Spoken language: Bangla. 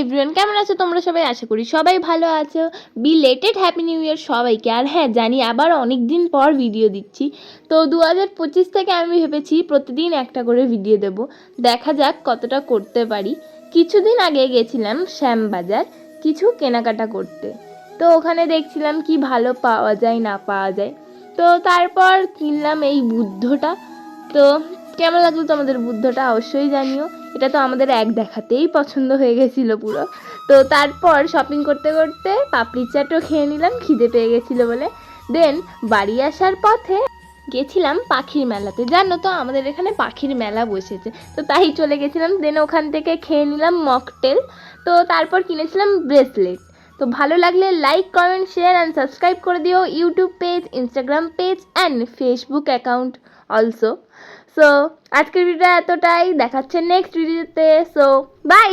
এভরিওয়ান, কেমন আছো তোমরা সবাই? আশা করি সবাই ভালো আছো। বিলেটেড হ্যাপি নিউ ইয়ার সবাইকে। আর হ্যাঁ, জানি আবার অনেক দিন পর ভিডিও দিচ্ছি। তো 2025 থেকে আমি ভেবেছি প্রতিদিন একটা করে ভিডিও দেব। দেখা যাক কতটা করতে পারি। কিছুদিন আগে গেছিলাম শ্যামবাজার কিছু কেনাকাটা করতে। তো ওখানে দেখছিলাম কি ভালো পাওয়া যায় না পাওয়া যায়। তো তারপর কিনলাম এই বুদ্ধটা। তো কেমন লাগলো তোমাদের বুদ্ধটা অবশ্যই জানিও। এটা তো আমাদের এক দেখাতেই পছন্দ হয়ে গেছিলো পুরো। তো তারপর শপিং করতে করতে পাপড়ি চাটও খেয়ে নিলাম, খিদে পেয়ে গেছিলো বলে। দেন বাড়ি আসার পথে গেছিলাম পাখির মেলাতে। জানো তো আমাদের এখানে পাখির মেলা বসেছে, তো তাই চলে গেছিলাম। দেন ওখান থেকে খেয়ে নিলাম মকটেল। তো তারপর কিনেছিলাম ব্রেসলেট। তো ভালো লাগলে like, comment, share and subscribe করে দিও YouTube page, Instagram page and Facebook account also. So আজকের ভিডিওটা এতটাই, দেখাচ্ছে নেক্সট ভিডিওতে। So by.